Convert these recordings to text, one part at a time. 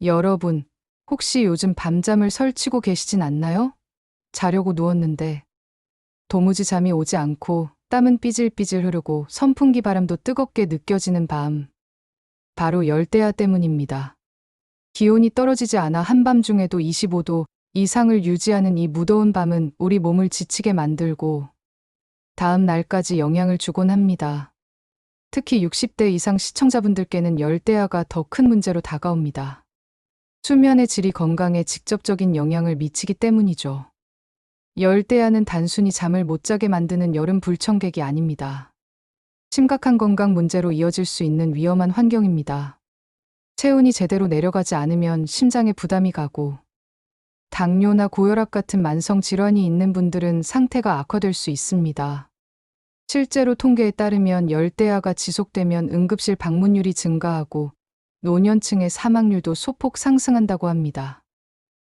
여러분, 혹시 요즘 밤잠을 설치고 계시진 않나요? 자려고 누웠는데 도무지 잠이 오지 않고 땀은 삐질삐질 흐르고 선풍기 바람도 뜨겁게 느껴지는 밤. 바로 열대야 때문입니다. 기온이 떨어지지 않아 한밤중에도 25도 이상을 유지하는 이 무더운 밤은 우리 몸을 지치게 만들고 다음 날까지 영향을 주곤 합니다. 특히 60대 이상 시청자분들께는 열대야가 더 큰 문제로 다가옵니다. 수면의 질이 건강에 직접적인 영향을 미치기 때문이죠. 열대야는 단순히 잠을 못 자게 만드는 여름 불청객이 아닙니다. 심각한 건강 문제로 이어질 수 있는 위험한 환경입니다. 체온이 제대로 내려가지 않으면 심장에 부담이 가고 당뇨나 고혈압 같은 만성 질환이 있는 분들은 상태가 악화될 수 있습니다. 실제로 통계에 따르면 열대야가 지속되면 응급실 방문율이 증가하고 노년층의 사망률도 소폭 상승한다고 합니다.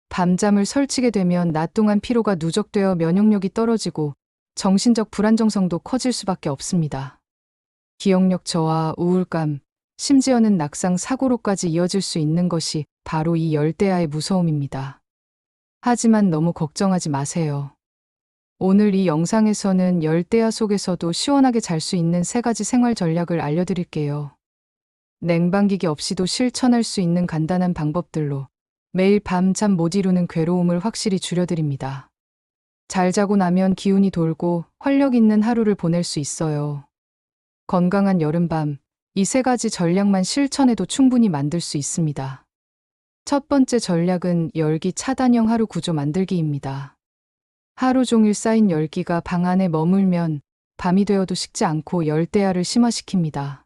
밤잠을 설치게 되면 낮 동안 피로가 누적되어 면역력이 떨어지고 정신적 불안정성도 커질 수밖에 없습니다. 기억력 저하, 우울감, 심지어는 낙상 사고로까지 이어질 수 있는 것이 바로 이 열대야의 무서움입니다. 하지만 너무 걱정하지 마세요. 오늘 이 영상에서는 열대야 속에서도 시원하게 잘 수 있는 3가지 생활 전략을 알려드릴게요. 냉방기기 없이도 실천할 수 있는 간단한 방법들로 매일 밤잠 못 이루는 괴로움을 확실히 줄여드립니다. 잘 자고 나면 기운이 돌고 활력 있는 하루를 보낼 수 있어요. 건강한 여름밤, 이 3가지 전략만 실천해도 충분히 만들 수 있습니다. 첫 번째 전략은 열기 차단형 하루 구조 만들기입니다. 하루 종일 쌓인 열기가 방 안에 머물면 밤이 되어도 식지 않고 열대야를 심화시킵니다.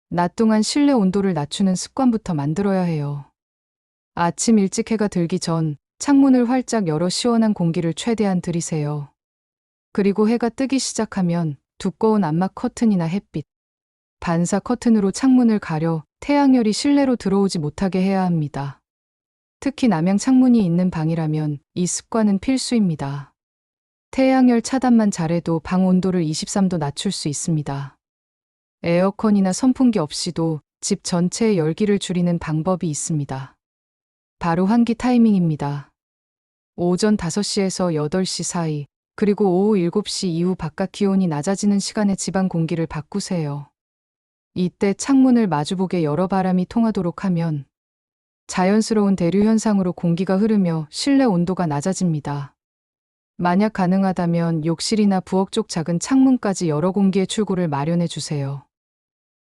낮 동안 실내 온도를 낮추는 습관부터 만들어야 해요. 아침 일찍 해가 들기 전 창문을 활짝 열어 시원한 공기를 최대한 들이세요. 그리고 해가 뜨기 시작하면 두꺼운 암막 커튼이나 햇빛, 반사 커튼으로 창문을 가려 태양열이 실내로 들어오지 못하게 해야 합니다. 특히 남향 창문이 있는 방이라면 이 습관은 필수입니다. 태양열 차단만 잘해도 방 온도를 23도 낮출 수 있습니다. 에어컨이나 선풍기 없이도 집 전체의 열기를 줄이는 방법이 있습니다. 바로 환기 타이밍입니다. 오전 5시에서 8시 사이, 그리고 오후 7시 이후 바깥 기온이 낮아지는 시간에 집안 공기를 바꾸세요. 이때 창문을 마주보게 열어 바람이 통하도록 하면 자연스러운 대류 현상으로 공기가 흐르며 실내 온도가 낮아집니다. 만약 가능하다면 욕실이나 부엌 쪽 작은 창문까지 열어 공기의 출구를 마련해 주세요.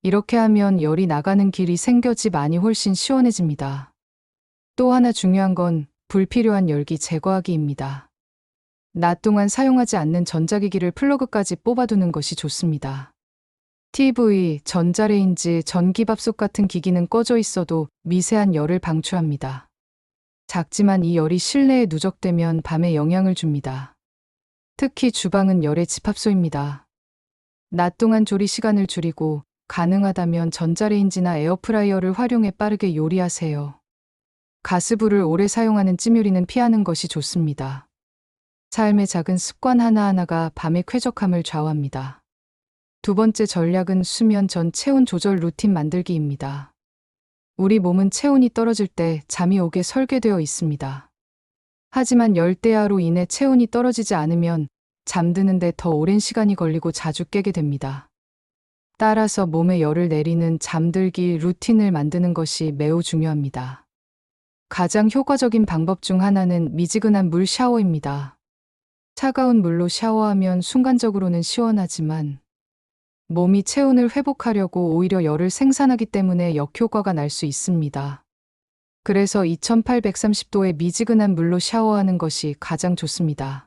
이렇게 하면 열이 나가는 길이 생겨 집 안이 훨씬 시원해집니다. 또 하나 중요한 건 불필요한 열기 제거하기입니다. 낮 동안 사용하지 않는 전자기기를 플러그까지 뽑아두는 것이 좋습니다. TV, 전자레인지, 전기밥솥 같은 기기는 꺼져 있어도 미세한 열을 방출합니다. 작지만 이 열이 실내에 누적되면 밤에 영향을 줍니다. 특히 주방은 열의 집합소입니다. 낮 동안 조리 시간을 줄이고 가능하다면 전자레인지나 에어프라이어를 활용해 빠르게 요리하세요. 가스불을 오래 사용하는 찜요리는 피하는 것이 좋습니다. 삶의 작은 습관 하나하나가 밤의 쾌적함을 좌우합니다. 두 번째 전략은 수면 전 체온 조절 루틴 만들기입니다. 우리 몸은 체온이 떨어질 때 잠이 오게 설계되어 있습니다. 하지만 열대야로 인해 체온이 떨어지지 않으면 잠드는데 더 오랜 시간이 걸리고 자주 깨게 됩니다. 따라서 몸에 열을 내리는 잠들기 루틴을 만드는 것이 매우 중요합니다. 가장 효과적인 방법 중 하나는 미지근한 물 샤워입니다. 차가운 물로 샤워하면 순간적으로는 시원하지만 몸이 체온을 회복하려고 오히려 열을 생산하기 때문에 역효과가 날 수 있습니다. 그래서 2830도의 미지근한 물로 샤워하는 것이 가장 좋습니다.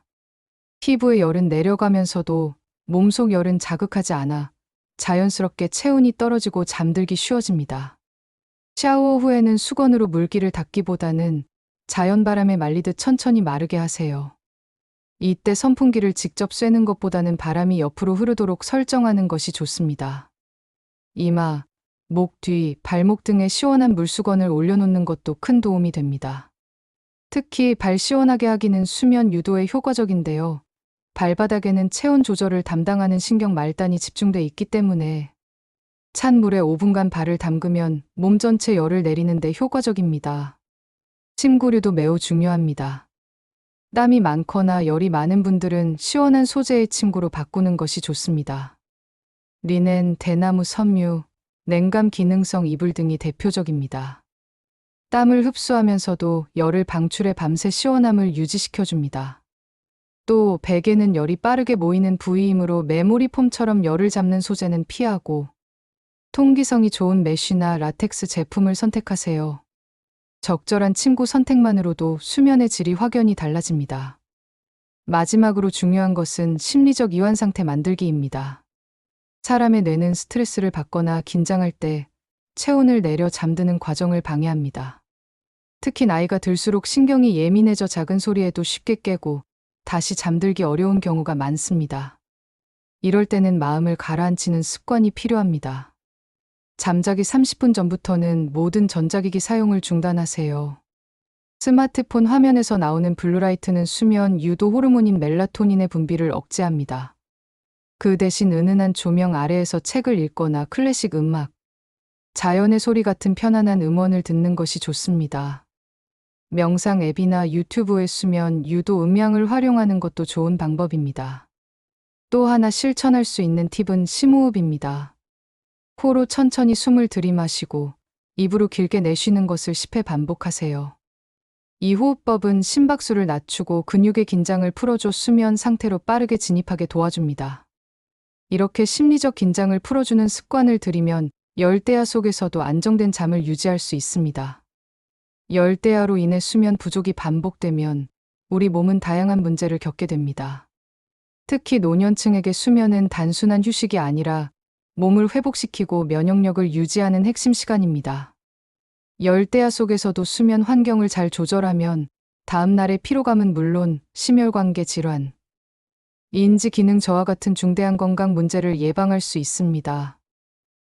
피부의 열은 내려가면서도 몸속 열은 자극하지 않아 자연스럽게 체온이 떨어지고 잠들기 쉬워집니다. 샤워 후에는 수건으로 물기를 닦기보다는 자연바람에 말리듯 천천히 마르게 하세요. 이때 선풍기를 직접 쐬는 것보다는 바람이 옆으로 흐르도록 설정하는 것이 좋습니다. 이마, 목 뒤, 발목 등에 시원한 물수건을 올려놓는 것도 큰 도움이 됩니다. 특히 발 시원하게 하기는 수면 유도에 효과적인데요. 발바닥에는 체온 조절을 담당하는 신경 말단이 집중돼 있기 때문에 찬 물에 5분간 발을 담그면 몸 전체 열을 내리는데 효과적입니다. 침구류도 매우 중요합니다. 땀이 많거나 열이 많은 분들은 시원한 소재의 침구로 바꾸는 것이 좋습니다. 리넨, 대나무 섬유, 냉감 기능성 이불 등이 대표적입니다. 땀을 흡수하면서도 열을 방출해 밤새 시원함을 유지시켜줍니다. 또 베개는 열이 빠르게 모이는 부위이므로 메모리 폼처럼 열을 잡는 소재는 피하고 통기성이 좋은 메쉬나 라텍스 제품을 선택하세요. 적절한 침구 선택만으로도 수면의 질이 확연히 달라집니다. 마지막으로 중요한 것은 심리적 이완 상태 만들기입니다. 사람의 뇌는 스트레스를 받거나 긴장할 때 체온을 내려 잠드는 과정을 방해합니다. 특히 나이가 들수록 신경이 예민해져 작은 소리에도 쉽게 깨고 다시 잠들기 어려운 경우가 많습니다. 이럴 때는 마음을 가라앉히는 습관이 필요합니다. 잠자기 30분 전부터는 모든 전자기기 사용을 중단하세요. 스마트폰 화면에서 나오는 블루라이트는 수면 유도 호르몬인 멜라토닌의 분비를 억제합니다. 그 대신 은은한 조명 아래에서 책을 읽거나 클래식 음악, 자연의 소리 같은 편안한 음원을 듣는 것이 좋습니다. 명상 앱이나 유튜브의 수면 유도 음향을 활용하는 것도 좋은 방법입니다. 또 하나 실천할 수 있는 팁은 심호흡입니다. 코로 천천히 숨을 들이마시고 입으로 길게 내쉬는 것을 10회 반복하세요. 이 호흡법은 심박수를 낮추고 근육의 긴장을 풀어줘 수면 상태로 빠르게 진입하게 도와줍니다. 이렇게 심리적 긴장을 풀어주는 습관을 들이면 열대야 속에서도 안정된 잠을 유지할 수 있습니다. 열대야로 인해 수면 부족이 반복되면 우리 몸은 다양한 문제를 겪게 됩니다. 특히 노년층에게 수면은 단순한 휴식이 아니라 몸을 회복시키고 면역력을 유지하는 핵심 시간입니다. 열대야 속에서도 수면 환경을 잘 조절하면 다음날의 피로감은 물론 심혈관계 질환, 인지 기능 저하 같은 중대한 건강 문제를 예방할 수 있습니다.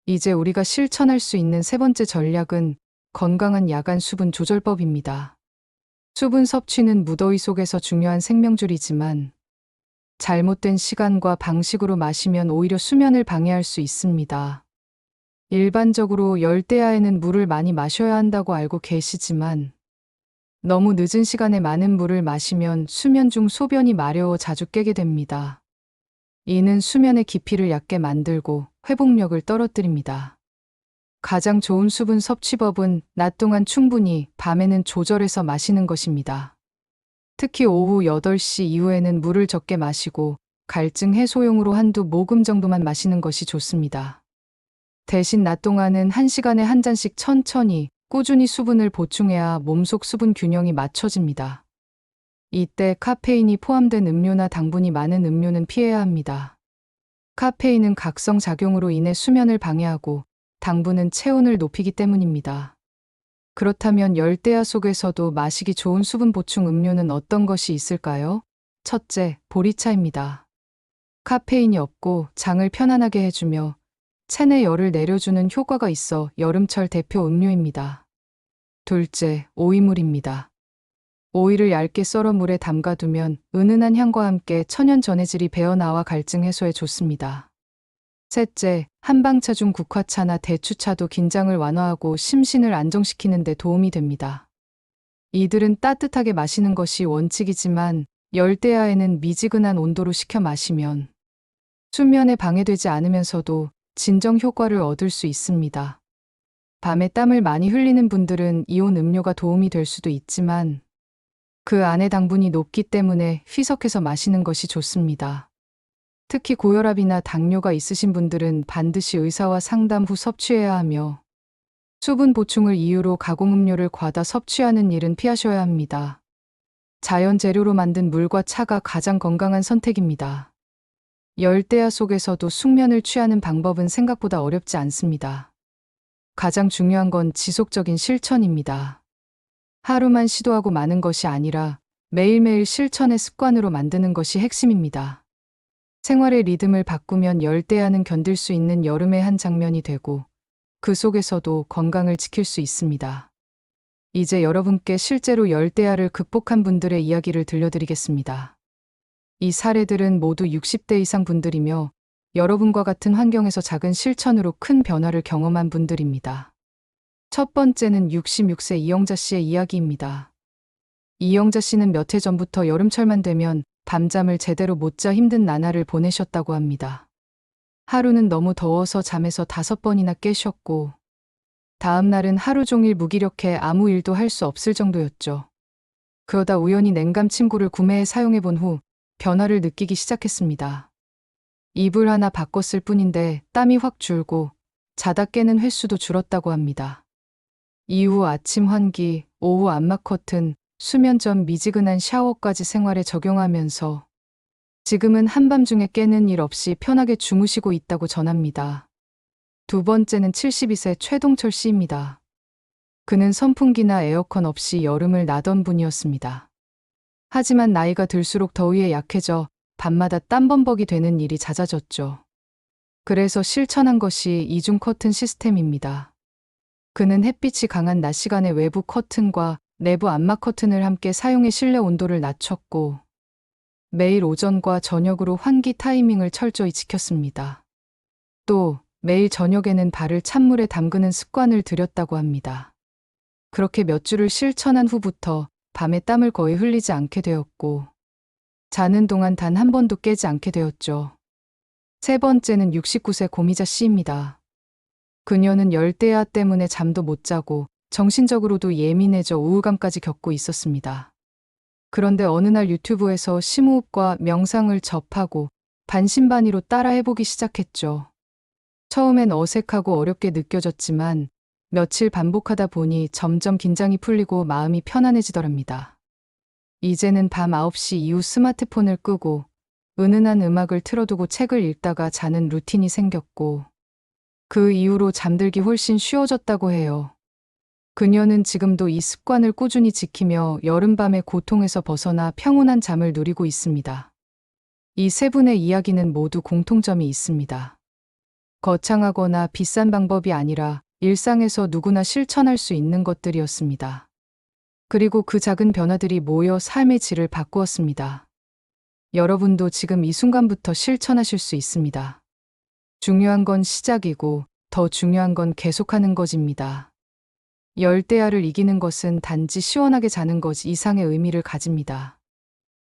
이제 우리가 실천할 수 있는 세 번째 전략은 건강한 야간 수분 조절법입니다. 수분 섭취는 무더위 속에서 중요한 생명줄이지만 잘못된 시간과 방식으로 마시면 오히려 수면을 방해할 수 있습니다. 일반적으로 열대야에는 물을 많이 마셔야 한다고 알고 계시지만 너무 늦은 시간에 많은 물을 마시면 수면 중 소변이 마려워 자주 깨게 됩니다. 이는 수면의 깊이를 얕게 만들고 회복력을 떨어뜨립니다. 가장 좋은 수분 섭취법은 낮 동안 충분히, 밤에는 조절해서 마시는 것입니다. 특히 오후 8시 이후에는 물을 적게 마시고 갈증 해소용으로 한두 모금 정도만 마시는 것이 좋습니다. 대신 낮 동안은 1시간에 한 잔씩 천천히 꾸준히 수분을 보충해야 몸속 수분 균형이 맞춰집니다. 이때 카페인이 포함된 음료나 당분이 많은 음료는 피해야 합니다. 카페인은 각성 작용으로 인해 수면을 방해하고 당분은 체온을 높이기 때문입니다. 그렇다면 열대야 속에서도 마시기 좋은 수분 보충 음료는 어떤 것이 있을까요? 첫째, 보리차입니다. 카페인이 없고 장을 편안하게 해주며 체내 열을 내려주는 효과가 있어 여름철 대표 음료입니다. 둘째, 오이물입니다. 오이를 얇게 썰어 물에 담가두면 은은한 향과 함께 천연 전해질이 배어나와 갈증 해소에 좋습니다. 셋째, 한방차 중 국화차나 대추차도 긴장을 완화하고 심신을 안정시키는 데 도움이 됩니다. 이들은 따뜻하게 마시는 것이 원칙이지만 열대야에는 미지근한 온도로 식혀 마시면 수면에 방해되지 않으면서도 진정 효과를 얻을 수 있습니다. 밤에 땀을 많이 흘리는 분들은 이온 음료가 도움이 될 수도 있지만 그 안에 당분이 높기 때문에 희석해서 마시는 것이 좋습니다. 특히 고혈압이나 당뇨가 있으신 분들은 반드시 의사와 상담 후 섭취해야 하며 수분 보충을 이유로 가공음료를 과다 섭취하는 일은 피하셔야 합니다. 자연 재료로 만든 물과 차가 가장 건강한 선택입니다. 열대야 속에서도 숙면을 취하는 방법은 생각보다 어렵지 않습니다. 가장 중요한 건 지속적인 실천입니다. 하루만 시도하고 마는 것이 아니라 매일매일 실천의 습관으로 만드는 것이 핵심입니다. 생활의 리듬을 바꾸면 열대야는 견딜 수 있는 여름의 한 장면이 되고 그 속에서도 건강을 지킬 수 있습니다. 이제 여러분께 실제로 열대야를 극복한 분들의 이야기를 들려드리겠습니다. 이 사례들은 모두 60대 이상 분들이며 여러분과 같은 환경에서 작은 실천으로 큰 변화를 경험한 분들입니다. 첫 번째는 66세 이영자 씨의 이야기입니다. 이영자 씨는 몇 해 전부터 여름철만 되면 밤잠을 제대로 못 자 힘든 나날을 보내셨다고 합니다. 하루는 너무 더워서 잠에서 5번이나 깨셨고, 다음 날은 하루 종일 무기력해 아무 일도 할 수 없을 정도였죠. 그러다 우연히 냉감 침구를 구매해 사용해 본 후 변화를 느끼기 시작했습니다. 이불 하나 바꿨을 뿐인데 땀이 확 줄고 자다 깨는 횟수도 줄었다고 합니다. 이후 아침 환기, 오후 암막 커튼, 수면 전 미지근한 샤워까지 생활에 적용하면서 지금은 한밤중에 깨는 일 없이 편하게 주무시고 있다고 전합니다. 두 번째는 72세 최동철 씨입니다. 그는 선풍기나 에어컨 없이 여름을 나던 분이었습니다. 하지만 나이가 들수록 더위에 약해져 밤마다 땀범벅이 되는 일이 잦아졌죠. 그래서 실천한 것이 이중 커튼 시스템입니다. 그는 햇빛이 강한 낮 시간에 외부 커튼과 내부 암막 커튼을 함께 사용해 실내 온도를 낮췄고, 매일 오전과 저녁으로 환기 타이밍을 철저히 지켰습니다. 또 매일 저녁에는 발을 찬물에 담그는 습관을 들였다고 합니다. 그렇게 몇 주를 실천한 후부터 밤에 땀을 거의 흘리지 않게 되었고, 자는 동안 단 한 번도 깨지 않게 되었죠. 세 번째는 69세 고미자 씨입니다. 그녀는 열대야 때문에 잠도 못 자고 정신적으로도 예민해져 우울감까지 겪고 있었습니다. 그런데 어느 날 유튜브에서 심호흡과 명상을 접하고 반신반의로 따라 해보기 시작했죠. 처음엔 어색하고 어렵게 느껴졌지만 며칠 반복하다 보니 점점 긴장이 풀리고 마음이 편안해지더랍니다. 이제는 밤 9시 이후 스마트폰을 끄고 은은한 음악을 틀어두고 책을 읽다가 자는 루틴이 생겼고, 그 이후로 잠들기 훨씬 쉬워졌다고 해요. 그녀는 지금도 이 습관을 꾸준히 지키며 여름밤의 고통에서 벗어나 평온한 잠을 누리고 있습니다. 이 세 분의 이야기는 모두 공통점이 있습니다. 거창하거나 비싼 방법이 아니라 일상에서 누구나 실천할 수 있는 것들이었습니다. 그리고 그 작은 변화들이 모여 삶의 질을 바꾸었습니다. 여러분도 지금 이 순간부터 실천하실 수 있습니다. 중요한 건 시작이고 더 중요한 건 계속하는 것입니다. 열대야를 이기는 것은 단지 시원하게 자는 것 이상의 의미를 가집니다.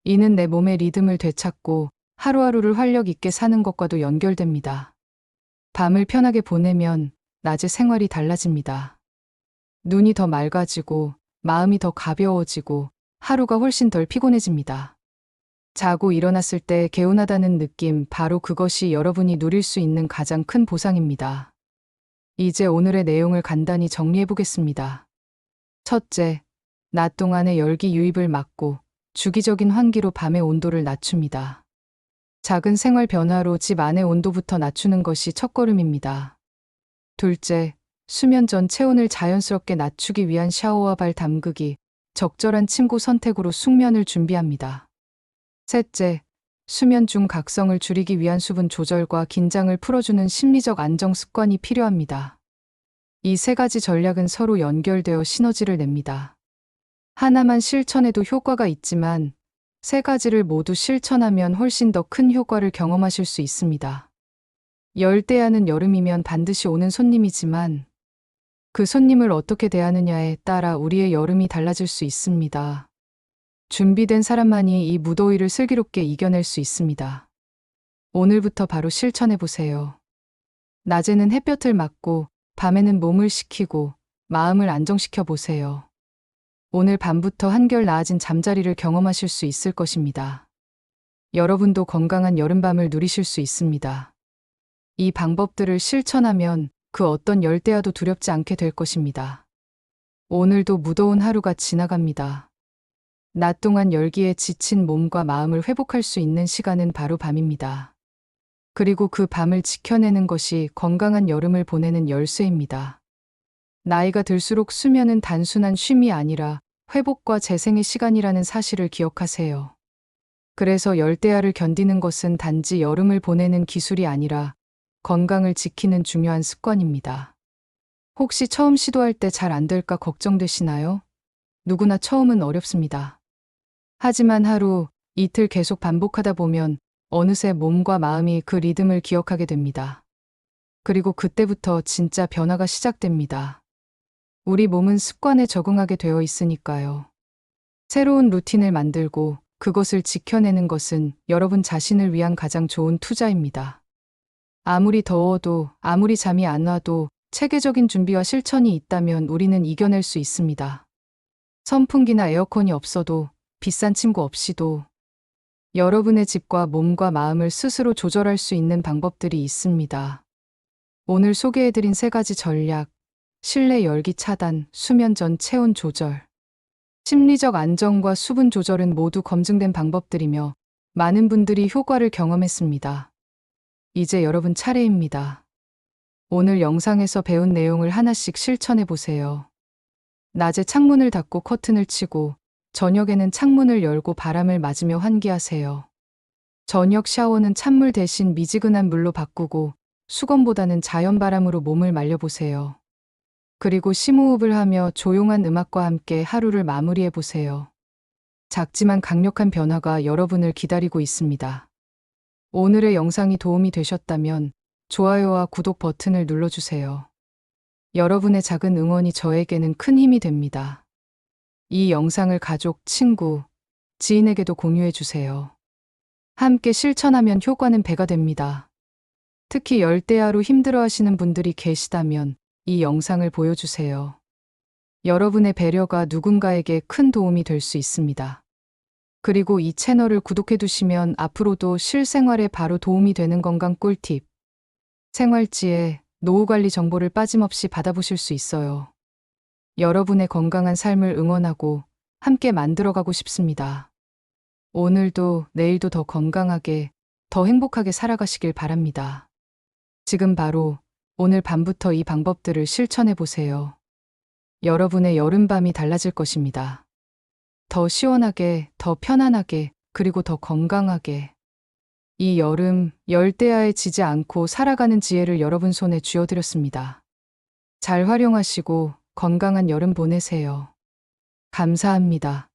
이는 내 몸의 리듬을 되찾고 하루하루를 활력 있게 사는 것과도 연결됩니다. 밤을 편하게 보내면 낮에 생활이 달라집니다. 눈이 더 맑아지고 마음이 더 가벼워지고 하루가 훨씬 덜 피곤해집니다. 자고 일어났을 때 개운하다는 느낌, 바로 그것이 여러분이 누릴 수 있는 가장 큰 보상입니다. 이제 오늘의 내용을 간단히 정리해 보겠습니다. 첫째, 낮 동안의 열기 유입을 막고 주기적인 환기로 밤의 온도를 낮춥니다. 작은 생활 변화로 집 안의 온도부터 낮추는 것이 첫걸음입니다. 둘째, 수면 전 체온을 자연스럽게 낮추기 위한 샤워와 발 담그기, 적절한 침구 선택으로 숙면을 준비합니다. 셋째, 수면 중 각성을 줄이기 위한 수분 조절과 긴장을 풀어주는 심리적 안정 습관이 필요합니다. 이 세 가지 전략은 서로 연결되어 시너지를 냅니다. 하나만 실천해도 효과가 있지만 세 가지를 모두 실천하면 훨씬 더 큰 효과를 경험하실 수 있습니다. 열대야는 여름이면 반드시 오는 손님이지만 그 손님을 어떻게 대하느냐에 따라 우리의 여름이 달라질 수 있습니다. 준비된 사람만이 이 무더위를 슬기롭게 이겨낼 수 있습니다. 오늘부터 바로 실천해 보세요. 낮에는 햇볕을 맞고 밤에는 몸을 식히고 마음을 안정시켜 보세요. 오늘 밤부터 한결 나아진 잠자리를 경험하실 수 있을 것입니다. 여러분도 건강한 여름밤을 누리실 수 있습니다. 이 방법들을 실천하면 그 어떤 열대야도 두렵지 않게 될 것입니다. 오늘도 무더운 하루가 지나갑니다. 낮 동안 열기에 지친 몸과 마음을 회복할 수 있는 시간은 바로 밤입니다. 그리고 그 밤을 지켜내는 것이 건강한 여름을 보내는 열쇠입니다. 나이가 들수록 수면은 단순한 쉼이 아니라 회복과 재생의 시간이라는 사실을 기억하세요. 그래서 열대야를 견디는 것은 단지 여름을 보내는 기술이 아니라 건강을 지키는 중요한 습관입니다. 혹시 처음 시도할 때 잘 안 될까 걱정되시나요? 누구나 처음은 어렵습니다. 하지만 하루, 이틀 계속 반복하다 보면 어느새 몸과 마음이 그 리듬을 기억하게 됩니다. 그리고 그때부터 진짜 변화가 시작됩니다. 우리 몸은 습관에 적응하게 되어 있으니까요. 새로운 루틴을 만들고 그것을 지켜내는 것은 여러분 자신을 위한 가장 좋은 투자입니다. 아무리 더워도, 아무리 잠이 안 와도 체계적인 준비와 실천이 있다면 우리는 이겨낼 수 있습니다. 선풍기나 에어컨이 없어도, 비싼 침구 없이도 여러분의 집과 몸과 마음을 스스로 조절할 수 있는 방법들이 있습니다. 오늘 소개해드린 3가지 전략, 실내 열기 차단, 수면 전 체온 조절, 심리적 안정과 수분 조절은 모두 검증된 방법들이며 많은 분들이 효과를 경험했습니다. 이제 여러분 차례입니다. 오늘 영상에서 배운 내용을 하나씩 실천해 보세요. 낮에 창문을 닫고 커튼을 치고 저녁에는 창문을 열고 바람을 맞으며 환기하세요. 저녁 샤워는 찬물 대신 미지근한 물로 바꾸고 수건보다는 자연바람으로 몸을 말려보세요. 그리고 심호흡을 하며 조용한 음악과 함께 하루를 마무리해 보세요. 작지만 강력한 변화가 여러분을 기다리고 있습니다. 오늘의 영상이 도움이 되셨다면 좋아요와 구독 버튼을 눌러주세요. 여러분의 작은 응원이 저에게는 큰 힘이 됩니다. 이 영상을 가족, 친구, 지인에게도 공유해 주세요. 함께 실천하면 효과는 배가 됩니다. 특히 열대야로 힘들어하시는 분들이 계시다면 이 영상을 보여주세요. 여러분의 배려가 누군가에게 큰 도움이 될 수 있습니다. 그리고 이 채널을 구독해 두시면 앞으로도 실생활에 바로 도움이 되는 건강 꿀팁, 생활지혜, 노후관리 정보를 빠짐없이 받아보실 수 있어요. 여러분의 건강한 삶을 응원하고 함께 만들어가고 싶습니다. 오늘도 내일도 더 건강하게, 더 행복하게 살아가시길 바랍니다. 지금 바로 오늘 밤부터 이 방법들을 실천해 보세요. 여러분의 여름밤이 달라질 것입니다. 더 시원하게, 더 편안하게, 그리고 더 건강하게. 이 여름, 열대야에 지지 않고 살아가는 지혜를 여러분 손에 쥐어드렸습니다. 잘 활용하시고 건강한 여름 보내세요. 감사합니다.